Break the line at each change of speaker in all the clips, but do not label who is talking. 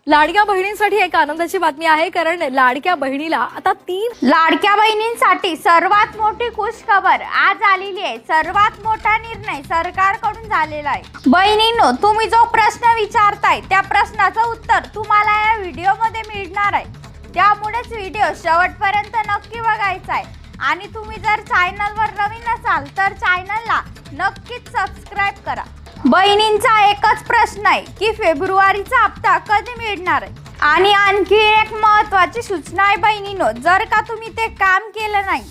लाडक्या बहिणींसाठी एक आनंदाची बातमी आहे, कारण लाडक्या बहिणीला आता 3
लाडक्या बहिणींसाठी सर्वात मोठी खुशखबर आज आलेली आहे। सर्वात मोठा निर्णय सरकारकडून झालेला आहे। बहिणींनो, तुम्ही जो प्रश्न विचारताय त्या प्रश्नाचं उत्तर तुम्हाला या व्हिडिओमध्ये मिळणार आहे। त्यामुळेच व्हिडिओ शेवटपर्यंत नक्की बघायचा आहे। आणि तुम्ही जर चॅनलवर नवीन असाल तर चॅनलला नक्कीच सबस्क्राइब करा। बहिणींचा एकच प्रश्न आहे की फेब्रुवारीचा हप्ता कधी मिळणार आहे। आणि आणखी एक महत्त्वाची सूचना आहे बहिणींनो, जर का तुम्ही ते काम केलं नाही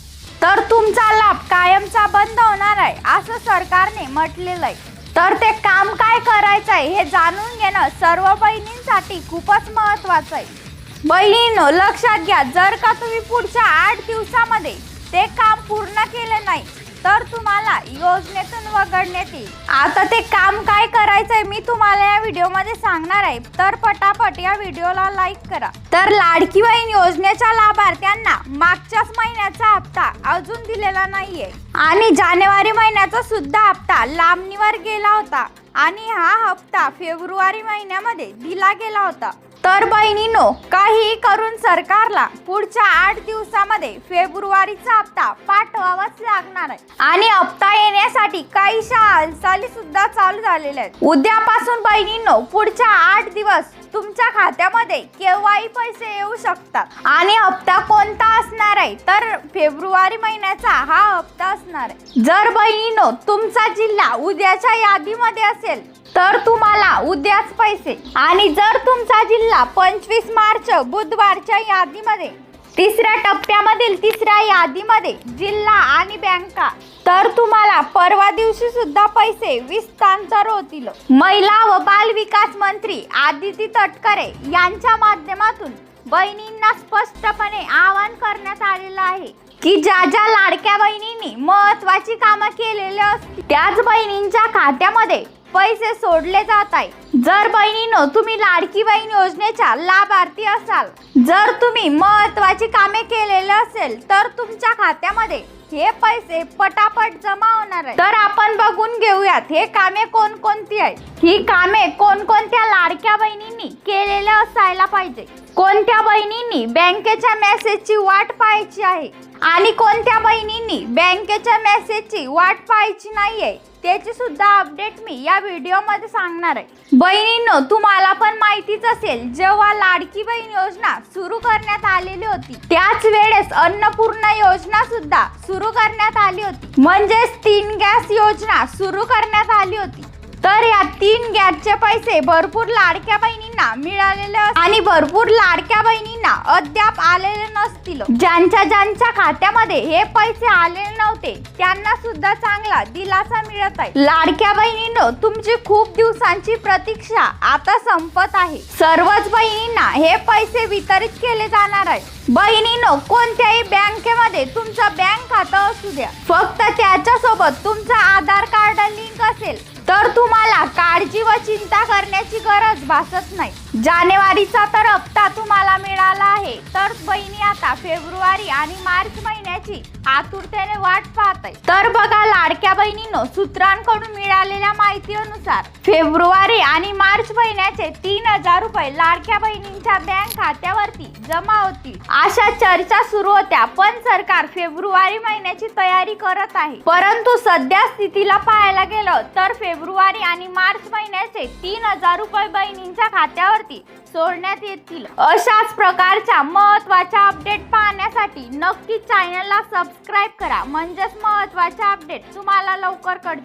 तर तुमचा लाभ कायमचा बंद होणार आहे असं सरकारने म्हटलेलं आहे। तर ते काम काय करायचं आहे हे जाणून घेणं सर्व बहिणींसाठी खूपच महत्त्वाचं आहे। बहिणींनो, लक्षात घ्या, जर का तुम्ही पुढच्या 8 दिवसामध्ये ते काम पूर्ण केले नाही तर तुम्हाला योजनेतून वगळण्यात येईल। आता ते काम काय करायचंय मी तुम्हाला या व्हिडिओमध्ये सांगणार आहे, तर पटापट या व्हिडिओला लाईक करा। तर लाडकी बहीण योजनेच्या लाभार्थ्यांना मागच्याच महिन्याचा हप्ता अजून दिलेला नाहीये आणि जानेवारी महिन्याचा सुद्धा हप्ता लांबणीवर गेला होता आणि हा हप्ता फेब्रुवारी महिन्यामध्ये दिला गेला होता। तर बहिणींनो, काहीही करून सरकारला पुढच्या 8 दिवसामध्ये फेब्रुवारीचा हप्ता पाठवावाच लागणार आहे। आणि हप्ता येण्यासाठी काहीशा हालचाली सुद्धा चालू झालेल्या आहेत। उद्यापासून बहिणींनो, पुढच्या 8 दिवस तुमच्या खात्यामध्ये केव्हाही पैसे येऊ शकतात। आणि हप्ता कोणता असणार आहे तर फेब्रुवारी महिन्याचा हा हप्ता असणार आहे। जर बहिणींनो तुमचा जिल्हा उद्याच्या यादीमध्ये असेल तर तुम्हाला उद्याच पैसे, आणि जर तुमचा जिल्हा 25 मार्च बुधवारच्या यादीमध्ये तिसऱ्या टप्प्यामधील तिसऱ्या यादीमध्ये जिल्हा आणि बँका, तर तुम्हाला परवा दिवशी सुद्धा पैसे विस्तांतर होतील। महिला व बाल विकास मंत्री आदिती तटकरे यांच्या माध्यमातून बहिणींना स्पष्टपणे आवाहन करण्यात आलेलं आहे की ज्या ज्या लाडक्या बहिणींनी महत्त्वाची कामं केलेली असतील त्याच बहिणींच्या खात्यामध्ये पैसे सोडले जात आहे। जर बहिणींनो तुम्ही लाडकी बहीण योजनेच्या लाभार्थी असाल, जर तुम्ही महत्त्वाची कामे केलेली असेल तर तुमच्या खात्यामध्ये हे पैसे पटापट जमा होणार आहे। तर आपण बघून घेऊयात हे कामे कोणकोणती आहेत। ही कामे कोणकोणत्या लाडक्या बहिणींनी केलेले असायला पाहिजे, कोणत्या बहिणींनी बँकेच्या मेसेजची वाट पाहायची आहे आणि कोणत्या बहिणींनी बँकेच्या मेसेजची वाट पाहायची नाहीये, त्याची सुद्धा अपडेट मी या व्हिडिओमध्ये सांगणार आहे। बहिणींनो, तुम्हाला पण माहितीच असेल, जेव्हा लाडकी बहीण योजना सुरू करण्यात आलेली होती त्याच वेळेस अन्नपूर्णा योजना सुद्धा सुरू करण्यात आली होती, म्हणजेच 3 गॅस योजना सुरू करण्यात आली होती। तर या 3 गॅसचे पैसे भरपूर लाडक्या बहिणींना मिळालेले आणि भरपूर लाडक्या बहिणींना अद्याप आलेले नसतील। ज्यांच्या खात्यामध्ये हे पैसे आलेले नव्हते त्यांना सुद्धा चांगला दिलासा मिळत आहे। लाडक्या बहिणींनो, तुमची खूप दिवसांची प्रतीक्षा आता संपत आहे। सर्वच बहिणींना हे पैसे वितरित केले जाणार आहे। बहिणींनो, कोणत्याही बँकेमध्ये तुमचं बँक खातं असू द्या, फक्त त्याच्यासोबत तुमचं आधार कार्ड लिंक असेल तर तुम्हाला काळजी व चिंता करण्याची गरज भासत नाही। जानेवारीचा तर हप्ता तुम्हाला मिळाला आहे, तर बहिणी आता फेब्रुवारी आणि मार्च महिन्याची आतुरतेने वाट पाहत आहे। तर बघा लाडक्या बहिणींनो, सूत्रांकडून मिळालेल्या माहितीनुसार फेब्रुवारी आणि मार्च महिन्याचे 3000 रुपये लाडक्या बहिणींच्या बँक खात्यावरती जमा होतील अशा चर्चा सुरू होत्या, पण सरकार फेब्रुवारी महिन्याची तयारी करत आहे। परंतु सध्या स्थितीला पाहायला गेलं तर फेब्रुवारी आणि मार्च महिन्याचे 3000 रुपये बहिणींच्या खात्यावरती सोडण्यात येतील। अशाच प्रकारच्या महत्त्वाच्या अपडेट पाहण्यासाठी नक्की चॅनलला सबस्क्राइब करा, म्हणजेच महत्त्वाच्या अपडेट तुम्हाला लवकर कळतील।